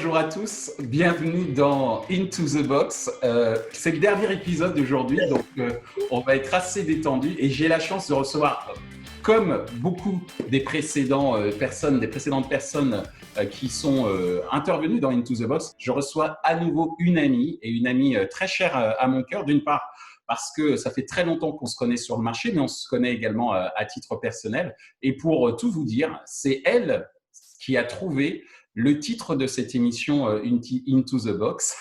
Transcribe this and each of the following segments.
bonjour à tous, bienvenue dans Into the Box. C'est le dernier épisode d'aujourd'hui, donc on va être assez détendu et j'ai la chance de recevoir, comme beaucoup des précédentes personnes qui sont intervenues dans Into the Box, je reçois à nouveau une amie très chère à mon cœur, d'une part parce que ça fait très longtemps qu'on se connaît sur le marché, mais on se connaît également à titre personnel. Et pour tout vous dire, c'est elle qui a trouvé le titre de cette émission Into the Box.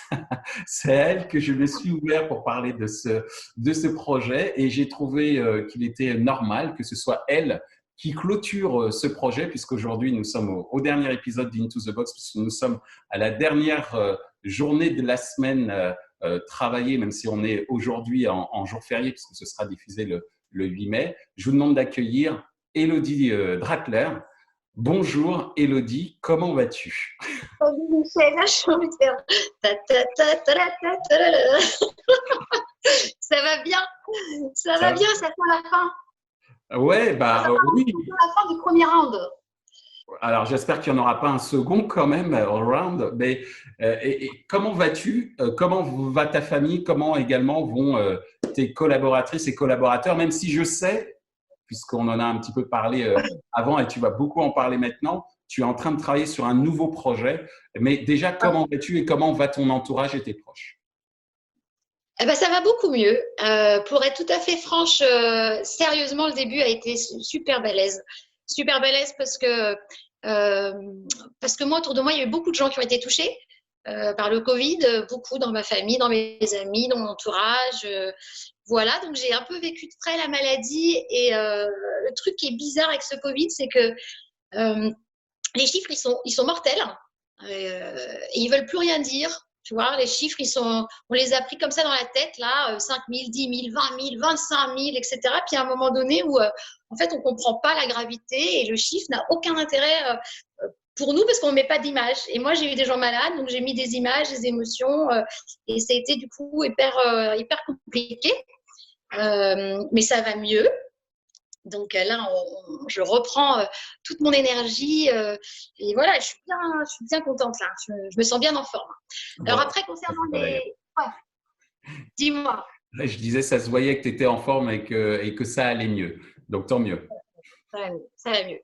C'est à elle que je me suis ouvert pour parler de ce projet et j'ai trouvé qu'il était normal que ce soit elle qui clôture ce projet, puisqu'aujourd'hui nous sommes au dernier épisode d'Into the Box, puisque nous sommes à la dernière journée de la semaine travaillée, même si on est aujourd'hui en jour férié, puisque ce sera diffusé le 8 mai. Je vous demande d'accueillir Élodie Dratler. Bonjour Élodie, comment vas-tu? Salut Michel, là je suis envie de faire ça va bien, ça va Ça bien, ça sent la fin. va? Ouais, oui. Ça sent la fin du premier round. Alors j'espère qu'il n'y en aura pas un second quand même, all round. Mais et comment vas-tu? Comment va ta famille? Comment également vont tes collaboratrices et collaborateurs? Même si je sais, puisqu'on en a un petit peu parlé avant et tu vas beaucoup en parler maintenant, tu es en train de travailler sur un nouveau projet. Mais déjà, comment vas-tu et comment va ton entourage et tes proches? Eh ben, ça va beaucoup mieux. Pour être tout à fait franche, sérieusement, le début a été super balèze. Super balèze parce que moi, autour de moi, il y a eu beaucoup de gens qui ont été touchés par le Covid, beaucoup dans ma famille, dans mes amis, dans mon entourage. Voilà, donc j'ai un peu vécu de près la maladie. Et le truc qui est bizarre avec ce Covid, c'est que les chiffres, ils sont mortels et ils veulent plus rien dire. Tu vois, les chiffres, on les a pris comme ça dans la tête, là, 5 000, 10 000, 20 000, 25 000, etc. Puis à un moment donné où, en fait, on comprend pas la gravité et le chiffre n'a aucun intérêt pour nous parce qu'on ne met pas d'image. Et moi, j'ai eu des gens malades, donc j'ai mis des images, des émotions, et ça a été du coup hyper compliqué. Mais ça va mieux. Donc là, je reprends toute mon énergie et voilà, je suis bien contente là. Je me sens bien en forme. Alors Bon, après, concernant les… Ouais, dis-moi. je disais, ça se voyait que tu étais en forme et que ça allait mieux. Donc, tant mieux. Ça va mieux. Ça va mieux.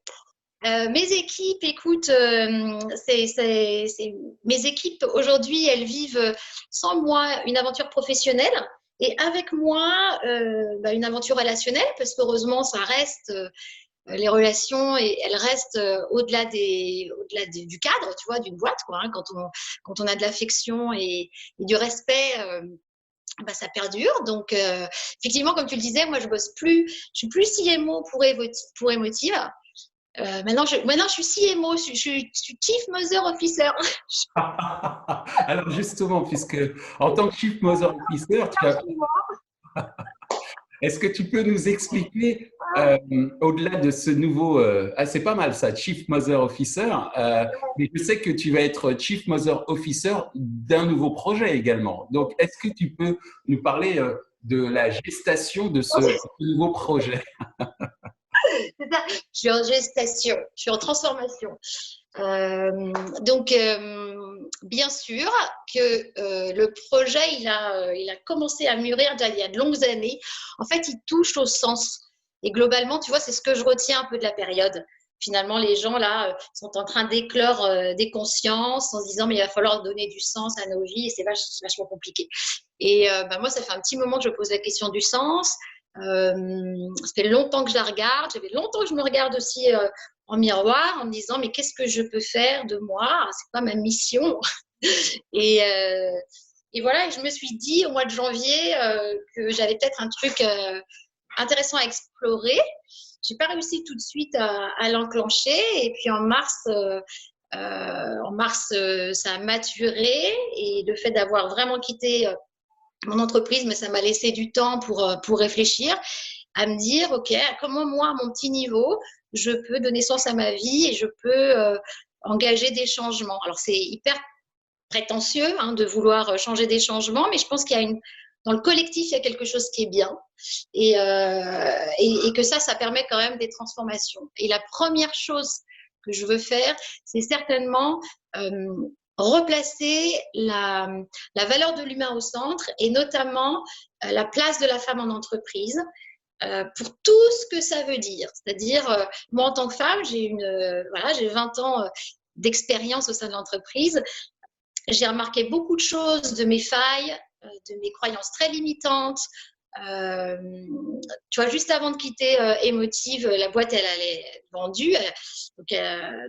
Mes équipes, écoute, mes équipes aujourd'hui, elles vivent sans moi une aventure professionnelle et avec moi une aventure relationnelle parce qu'heureusement, ça reste… les relations, et elles restent du cadre, tu vois, d'une boîte, quoi. Hein, quand on a de l'affection et du respect, ça perdure. Donc, effectivement, comme tu le disais, moi, je suis plus CMO pour Emotive. Maintenant, je suis CMO, je suis Chief Mother Officer. Alors, justement, puisque en tant que Chief Mother Officer, est-ce que tu peux nous expliquer, au-delà de ce nouveau, c'est pas mal ça, Chief Mother Officer, mais je sais que tu vas être Chief Mother Officer d'un nouveau projet également. Donc, est-ce que tu peux nous parler de la gestation de ce nouveau projet? C'est ça. Je suis en gestation, je suis en transformation. Bien sûr que le projet, il a commencé à mûrir il y a de longues années. En fait, il touche au sens. Et globalement, tu vois, c'est ce que je retiens un peu de la période. Finalement, les gens, là, sont en train d'éclore des consciences en se disant, mais il va falloir donner du sens à nos vies et c'est vachement compliqué. Et moi, ça fait un petit moment que je pose la question du sens. Ça fait longtemps que je la regarde. J'avais longtemps que je me regarde aussi en miroir en me disant mais qu'est-ce que je peux faire de moi? C'est quoi ma mission? et, euh, et voilà, et je me suis dit au mois de janvier que j'avais peut-être un truc intéressant à explorer. J'ai pas réussi tout de suite à l'enclencher et puis en mars, ça a maturé et le fait d'avoir vraiment quitté mon entreprise, mais ça m'a laissé du temps pour réfléchir, à me dire, OK, comment moi, à mon petit niveau, je peux donner sens à ma vie et je peux engager des changements. Alors, c'est hyper prétentieux hein, de vouloir changer des changements, mais je pense qu'il y a dans le collectif, il y a quelque chose qui est bien et que ça permet quand même des transformations. Et la première chose que je veux faire, c'est certainement replacer la valeur de l'humain au centre et notamment la place de la femme en entreprise pour tout ce que ça veut dire. C'est-à-dire, moi en tant que femme, j'ai 20 ans d'expérience au sein de l'entreprise. J'ai remarqué beaucoup de choses de mes failles, de mes croyances très limitantes. Tu vois, juste avant de quitter Emotive, la boîte, elle est vendue. Donc,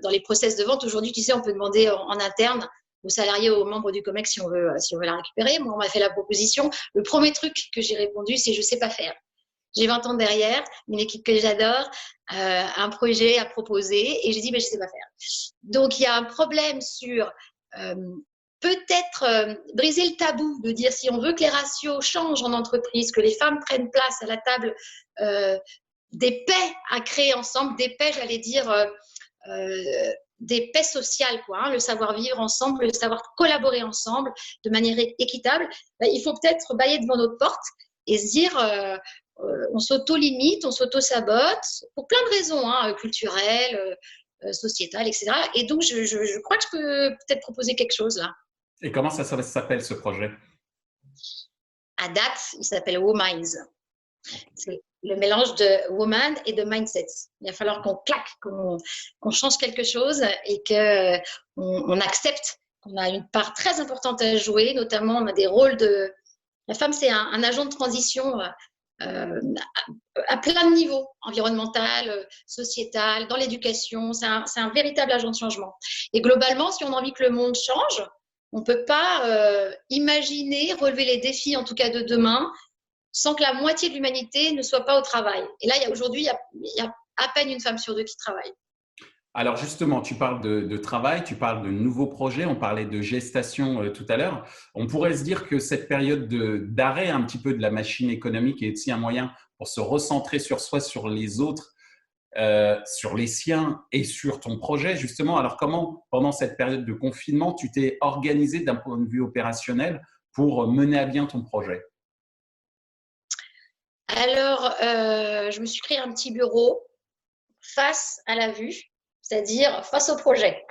dans les process de vente, aujourd'hui, tu sais, on peut demander en interne aux salariés, aux membres du COMEX si on veut la récupérer. Moi, on m'a fait la proposition. Le premier truc que j'ai répondu, c'est je ne sais pas faire. J'ai 20 ans derrière, une équipe que j'adore, un projet à proposer et j'ai dit, mais je ne sais pas faire. Donc, il y a un problème sur peut-être briser le tabou de dire si on veut que les ratios changent en entreprise, que les femmes prennent place à la table, des paix à créer ensemble, des paix, j'allais dire, des paix sociales, quoi, hein, le savoir vivre ensemble, le savoir collaborer ensemble de manière équitable. Il faut peut-être bailler devant notre porte et se dire on s'auto-limite, on s'auto-sabote pour plein de raisons, hein, culturelles, sociétales, etc. Et donc, je crois que je peux peut-être proposer quelque chose là. Et comment ça s'appelle ce projet? À date, il s'appelle Wominds. C'est le mélange de woman et de mindset. Il va falloir qu'on claque, qu'on change quelque chose et qu'on accepte qu'on a une part très importante à jouer, notamment on a des rôles de… La femme, c'est un agent de transition à plein de niveaux, environnemental, sociétal, dans l'éducation. C'est un véritable agent de changement. Et globalement, si on a envie que le monde change, on ne peut pas imaginer relever les défis, en tout cas de demain, sans que la moitié de l'humanité ne soit pas au travail. Et là, aujourd'hui, il y a à peine une femme sur deux qui travaille. Alors justement, tu parles de travail, tu parles de nouveaux projets, on parlait de gestation tout à l'heure. On pourrait se dire que cette période d'arrêt un petit peu de la machine économique est aussi un moyen pour se recentrer sur soi, sur les autres, sur les siens et sur ton projet justement. Alors comment, pendant cette période de confinement, tu t'es organisé d'un point de vue opérationnel pour mener à bien ton projet? Alors, je me suis créé un petit bureau face à la vue, c'est-à-dire face au projet.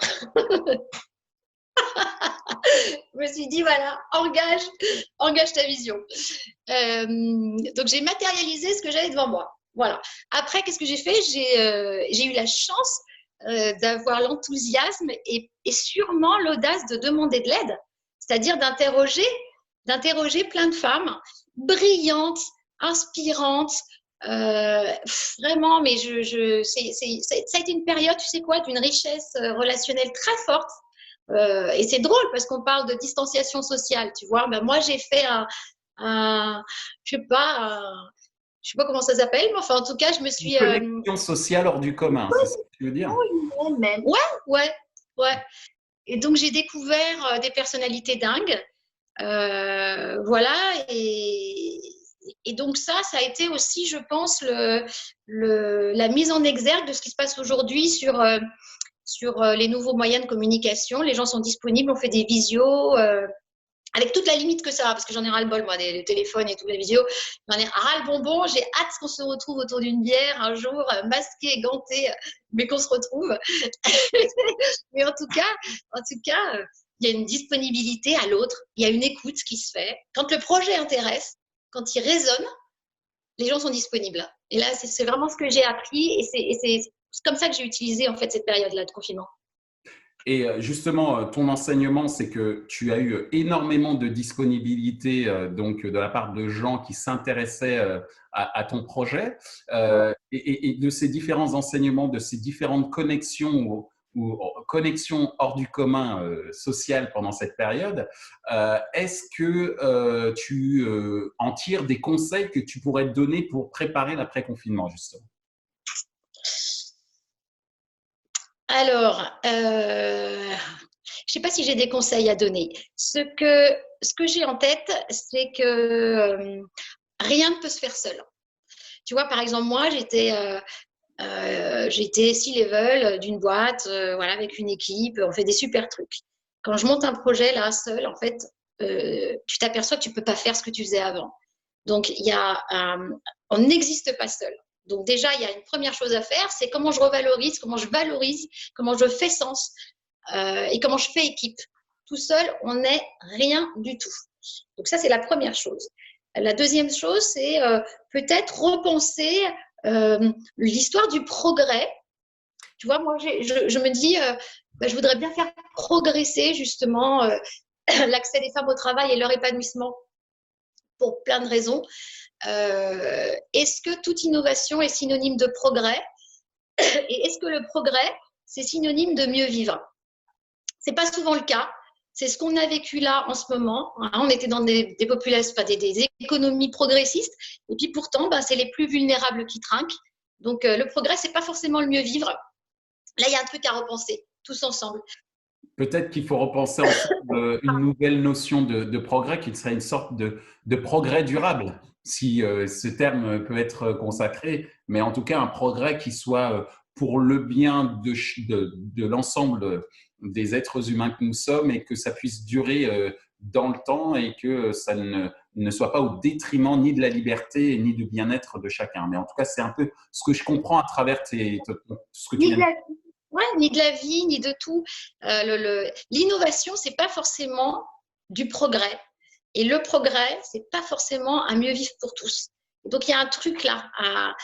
Je me suis dit, voilà, engage ta vision. Donc, j'ai matérialisé ce que j'avais devant moi. Voilà. Après, qu'est-ce que j'ai fait? J'ai eu la chance d'avoir l'enthousiasme et sûrement l'audace de demander de l'aide, c'est-à-dire d'interroger plein de femmes brillantes, inspirantes, vraiment, mais ça a été une période, tu sais quoi, d'une richesse relationnelle très forte. Et c'est drôle parce qu'on parle de distanciation sociale, tu vois. Ben, moi, j'ai fait je sais pas comment ça s'appelle, mais enfin, en tout cas, je me suis… Une connexion sociale hors du commun, c'est ce que tu veux dire? Ouais. Et donc, j'ai découvert des personnalités dingues. Voilà, et donc ça a été aussi, je pense, la mise en exergue de ce qui se passe aujourd'hui sur les nouveaux moyens de communication. Les gens sont disponibles, on fait des visios, avec toute la limite que ça a, parce que j'en ai ras-le-bol, moi, des téléphones et toutes les visios. J'en ai ras-le-bonbon. J'ai hâte qu'on se retrouve autour d'une bière un jour, masqué, ganté, mais qu'on se retrouve. Mais en tout cas, il y a une disponibilité à l'autre, il y a une écoute qui se fait. Quand le projet intéresse, quand il résonne, les gens sont disponibles. Et là, c'est vraiment ce que j'ai appris et c'est comme ça que j'ai utilisé en fait cette période-là de confinement. Et justement, ton enseignement, c'est que tu as eu énormément de disponibilité donc de la part de gens qui s'intéressaient à ton projet et de ces différents enseignements, de ces différentes connexions ou connexions hors du commun social pendant cette période. Est-ce que tu en tires des conseils que tu pourrais te donner pour préparer l'après-confinement, justement? Alors, je ne sais pas si j'ai des conseils à donner. Ce que j'ai en tête, c'est que rien ne peut se faire seul. Tu vois, par exemple, moi, j'étais C-level d'une boîte, voilà, avec une équipe, on fait des super trucs. Quand je monte un projet là, seul, en fait, tu t'aperçois que tu ne peux pas faire ce que tu faisais avant. Donc, on n'existe pas seul. Donc déjà, il y a une première chose à faire, c'est comment je revalorise, comment je valorise, comment je fais sens et comment je fais équipe. tout seul, on n'est rien du tout. Donc ça, c'est la première chose. La deuxième chose, c'est peut-être repenser l'histoire du progrès. Tu vois, moi, je me dis, je voudrais bien faire progresser justement l'accès des femmes au travail et leur épanouissement pour plein de raisons. Est-ce que toute innovation est synonyme de progrès? Et est-ce que le progrès, c'est synonyme de mieux vivre? C'est pas souvent le cas. C'est ce qu'on a vécu là en ce moment. On était dans des populations, des économies progressistes, et puis pourtant, c'est les plus vulnérables qui trinquent. Donc le progrès, c'est pas forcément le mieux vivre. Là, il y a un truc à repenser, tous ensemble. Peut-être qu'il faut repenser ensemble une nouvelle notion de progrès qui serait une sorte de progrès durable, si ce terme peut être consacré, mais en tout cas un progrès qui soit pour le bien de l'ensemble des êtres humains que nous sommes et que ça puisse durer dans le temps et que ça ne soit pas au détriment ni de la liberté ni du bien-être de chacun. Mais en tout cas, c'est un peu ce que je comprends à travers ce que tu viens de dire. Ouais, ni de la vie, ni de tout. L'innovation, c'est pas forcément du progrès. Et le progrès, c'est pas forcément un mieux vivre pour tous. Donc, il y a un truc là à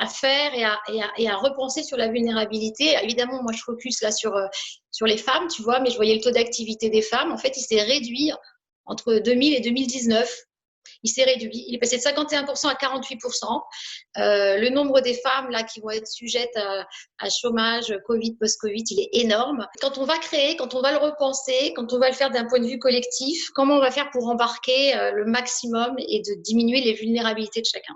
faire et à repenser sur la vulnérabilité. Évidemment, moi, je focus là sur les femmes, tu vois, mais je voyais le taux d'activité des femmes. En fait, il s'est réduit entre 2000 et 2019. Il s'est réduit. Il est passé de 51% à 48%. Le nombre des femmes là qui vont être sujettes à chômage, Covid, post-Covid, il est énorme. Quand on va créer, quand on va le repenser, quand on va le faire d'un point de vue collectif, comment on va faire pour embarquer le maximum et de diminuer les vulnérabilités de chacun?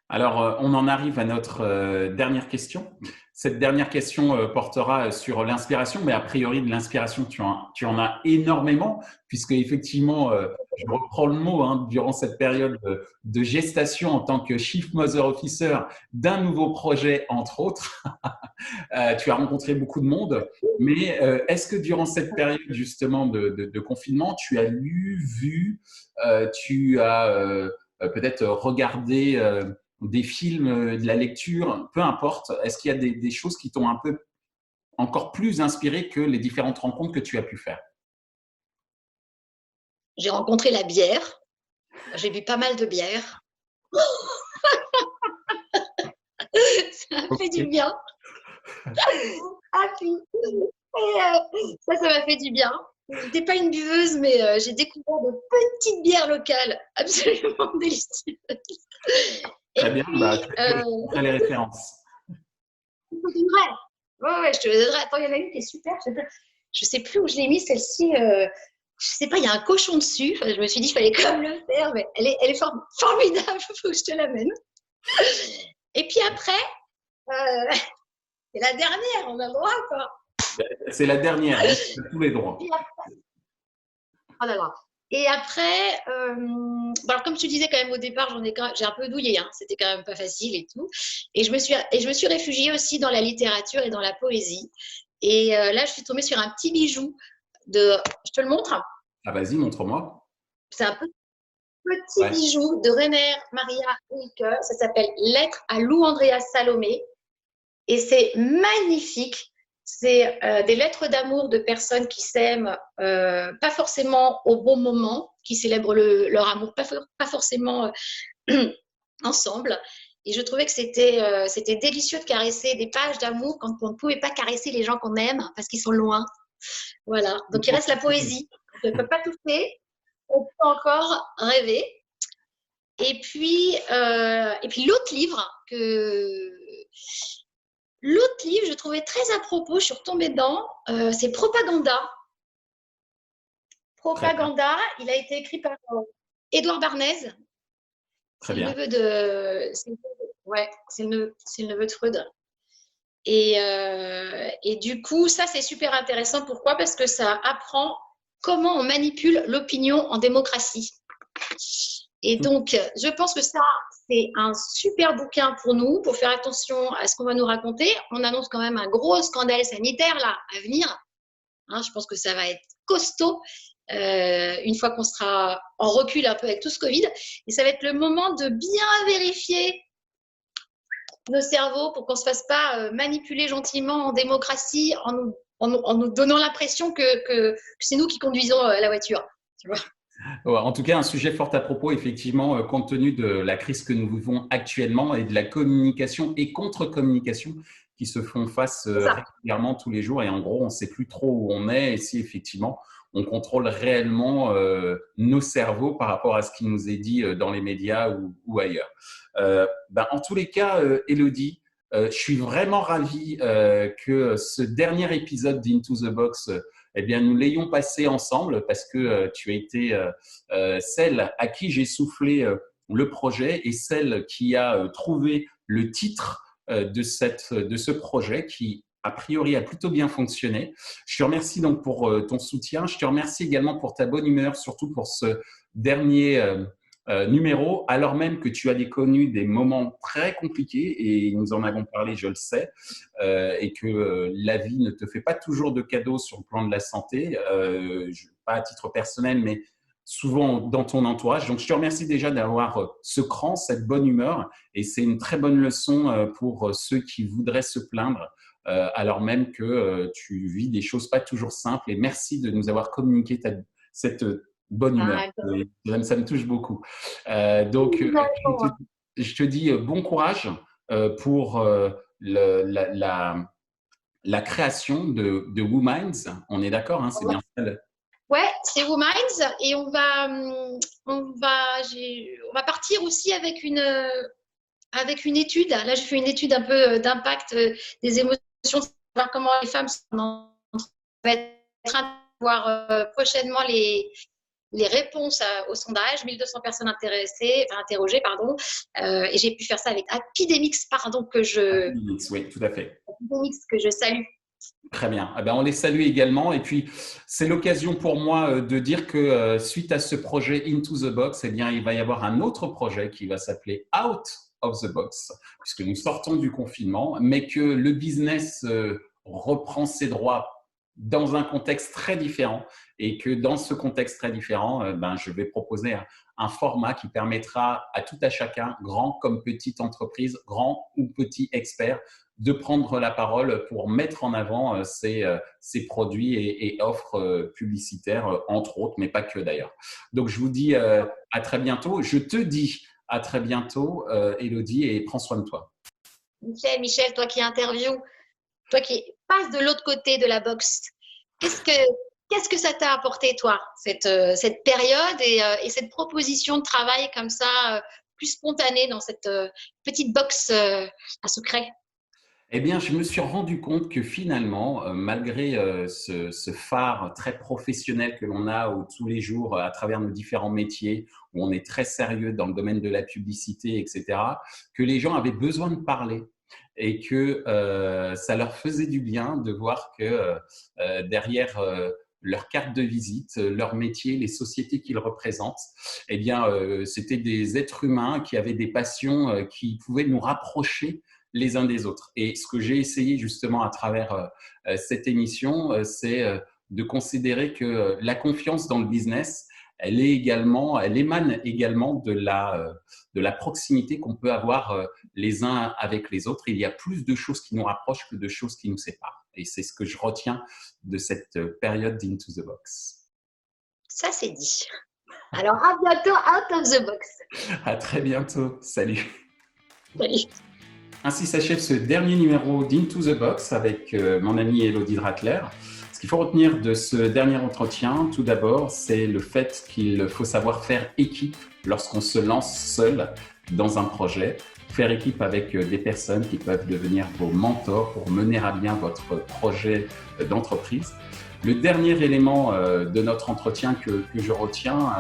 Alors, on en arrive à notre dernière question. Cette dernière question portera sur l'inspiration, mais a priori, de l'inspiration, tu en as énormément, puisque effectivement, je reprends le mot, durant cette période de gestation en tant que Chief Mother Officer d'un nouveau projet, entre autres, tu as rencontré beaucoup de monde, mais est-ce que durant cette période justement de confinement, tu as lu, vu, tu as peut-être regardé des films, de la lecture, peu importe. Est-ce qu'il y a des choses qui t'ont un peu encore plus inspiré que les différentes rencontres que tu as pu faire? J'ai rencontré la bière. J'ai bu pas mal de bière. Ça m'a fait du bien. Ah, puis, ça m'a fait du bien. Je n'étais pas une buveuse, mais j'ai découvert de petites bières locales absolument délicieuses. Très bien, je les références. Ouais, je te les donnerai. Attends, il y en a une qui est super. Je sais plus où je l'ai mis, celle-ci. Je sais pas, il y a un cochon dessus. Enfin, je me suis dit, il fallait quand même le faire, mais elle est formidable. Il faut que je te l'amène. Et puis après, c'est la dernière, on a le droit, quoi. C'est la dernière, tu as tous les droits. On a le droit. Et après, alors comme tu disais quand même au départ, j'ai un peu douillé, c'était quand même pas facile et tout. Et je me suis réfugiée aussi dans la littérature et dans la poésie. Et là, je suis tombée sur un petit bijou je te le montre. Ah, vas-y, montre-moi. C'est un petit bijou de Rainer Maria Rilke. Ça s'appelle Lettre à Lou Andrea Salomé. Et c'est magnifique. C'est des lettres d'amour de personnes qui s'aiment, pas forcément au bon moment, qui célèbrent leur amour, pas forcément ensemble. Et je trouvais que c'était délicieux de caresser des pages d'amour quand on ne pouvait pas caresser les gens qu'on aime parce qu'ils sont loin. Voilà. Donc il reste la poésie. On ne peut pas tout faire. On peut encore rêver. Et puis L'autre livre, je trouvais très à propos, je suis retombée dedans, c'est Propaganda. Propaganda, il a été écrit par Édouard Barnez. Très bien. C'est le neveu de Freud. Et du coup, ça, c'est super intéressant. Pourquoi? Parce que ça apprend comment on manipule l'opinion en démocratie. Et donc, je pense que ça, c'est un super bouquin pour nous, pour faire attention à ce qu'on va nous raconter. On annonce quand même un gros scandale sanitaire là à venir. Je pense que ça va être costaud une fois qu'on sera en recul un peu avec tout ce Covid. Et ça va être le moment de bien vérifier nos cerveaux pour qu'on ne se fasse pas manipuler gentiment en démocratie en nous en nous donnant l'impression que c'est nous qui conduisons la voiture. Tu vois. En tout cas, un sujet fort à propos, effectivement, compte tenu de la crise que nous vivons actuellement et de la communication et contre-communication qui se font face régulièrement tous les jours. Et en gros, on ne sait plus trop où on est et si effectivement on contrôle réellement nos cerveaux par rapport à ce qui nous est dit dans les médias ou ailleurs. En tous les cas, Élodie, je suis vraiment ravi que ce dernier épisode d'Into the Box, eh bien, nous l'ayons passé ensemble parce que tu as été celle à qui j'ai soufflé le projet et celle qui a trouvé le titre de ce projet qui, a priori, a plutôt bien fonctionné. Je te remercie donc pour ton soutien. Je te remercie également pour ta bonne humeur, surtout pour ce dernier numéro, alors même que tu as connu des moments très compliqués et nous en avons parlé, je le sais, et que la vie ne te fait pas toujours de cadeaux sur le plan de la santé, pas à titre personnel, mais souvent dans ton entourage. Donc, je te remercie déjà d'avoir ce cran, cette bonne humeur, et c'est une très bonne leçon pour ceux qui voudraient se plaindre, alors même que tu vis des choses pas toujours simples. Et merci de nous avoir communiqué cette bonne humeur. Ça me touche beaucoup. Donc, je te dis bon courage pour la création de Wominds. On est d'accord, hein, c'est bien ça. Ouais, c'est Wominds et on va partir aussi avec une étude. Là, je fais une étude un peu d'impact des émotions, de savoir comment les femmes sont en train de voir prochainement les réponses au sondage, 1200 personnes interrogées, et j'ai pu faire ça avec Epidemix, Epidemix, oui, tout à fait. Epidemix, que je salue. Très bien. Eh bien, on les salue également. Et puis, c'est l'occasion pour moi de dire que suite à ce projet Into the Box, eh bien, il va y avoir un autre projet qui va s'appeler Out of the Box, puisque nous sortons du confinement, mais que le business reprend ses droits dans un contexte très différent et que dans ce contexte très différent, je vais proposer un format qui permettra à tout à chacun, grand comme petite entreprise, grand ou petit expert, de prendre la parole pour mettre en avant ses produits et offres publicitaires, entre autres, mais pas que d'ailleurs. Donc, je vous dis à très bientôt. Je te dis à très bientôt, Élodie, et prends soin de toi. Michel, toi qui interviews, toi qui passes de l'autre côté de la boxe, qu'est-ce que ça t'a apporté, toi, cette période et cette proposition de travail comme ça, plus spontanée dans cette petite boxe à secret? Eh bien, je me suis rendu compte que finalement, malgré ce phare très professionnel que l'on a tous les jours à travers nos différents métiers, où on est très sérieux dans le domaine de la publicité, etc., que les gens avaient besoin de parler et que ça leur faisait du bien de voir que derrière leur carte de visite, leur métier, les sociétés qu'ils représentent, eh bien, c'était des êtres humains qui avaient des passions qui pouvaient nous rapprocher les uns des autres. Et ce que j'ai essayé justement à travers cette émission, c'est de considérer que la confiance dans le business, elle émane également de la proximité qu'on peut avoir les uns avec les autres. Il y a plus de choses qui nous rapprochent que de choses qui nous séparent. Et c'est ce que je retiens de cette période d'Into the Box. Ça, c'est dit. Alors, à bientôt, Out of the Box. À très bientôt. Salut. Salut. Ainsi s'achève ce dernier numéro d'Into the Box avec mon amie Élodie Dratler. Ce qu'il faut retenir de ce dernier entretien, tout d'abord, c'est le fait qu'il faut savoir faire équipe lorsqu'on se lance seul dans un projet. Faire équipe avec des personnes qui peuvent devenir vos mentors pour mener à bien votre projet d'entreprise. Le dernier élément de notre entretien que je retiens,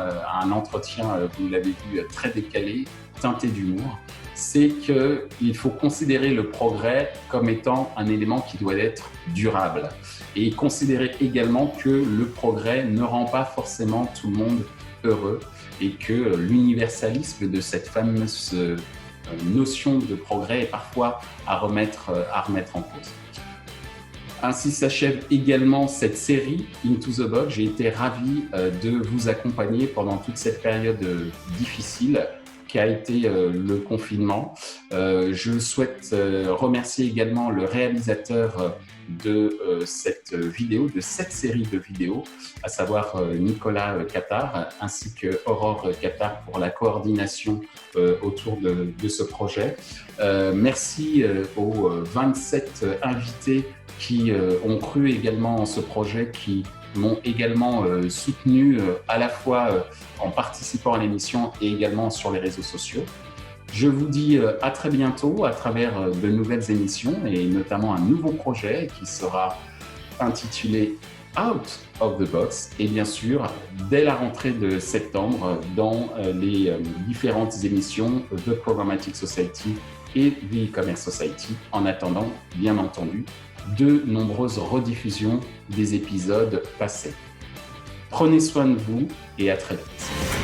un entretien, vous l'avez vu, très décalé, teinté d'humour, c'est qu'il faut considérer le progrès comme étant un élément qui doit être durable et considérer également que le progrès ne rend pas forcément tout le monde heureux et que l'universalisme de cette fameuse notion de progrès est parfois à remettre en cause. Ainsi s'achève également cette série Into the Box. J'ai été ravi de vous accompagner pendant toute cette période difficile qu'a été le confinement. Je souhaite remercier également le réalisateur de cette vidéo, de cette série de vidéos, à savoir Nicolas Qatar, ainsi que Aurore Qatar pour la coordination autour de ce projet. Merci aux 27 invités qui ont cru également en ce projet, qui m'ont également soutenu à la fois en participant à l'émission et également sur les réseaux sociaux. Je vous dis à très bientôt à travers de nouvelles émissions et notamment un nouveau projet qui sera intitulé Out of the Box et bien sûr dès la rentrée de septembre dans les différentes émissions de Programmatic Society et The E-Commerce Society, en attendant bien entendu de nombreuses rediffusions des épisodes passés. Prenez soin de vous et à très vite.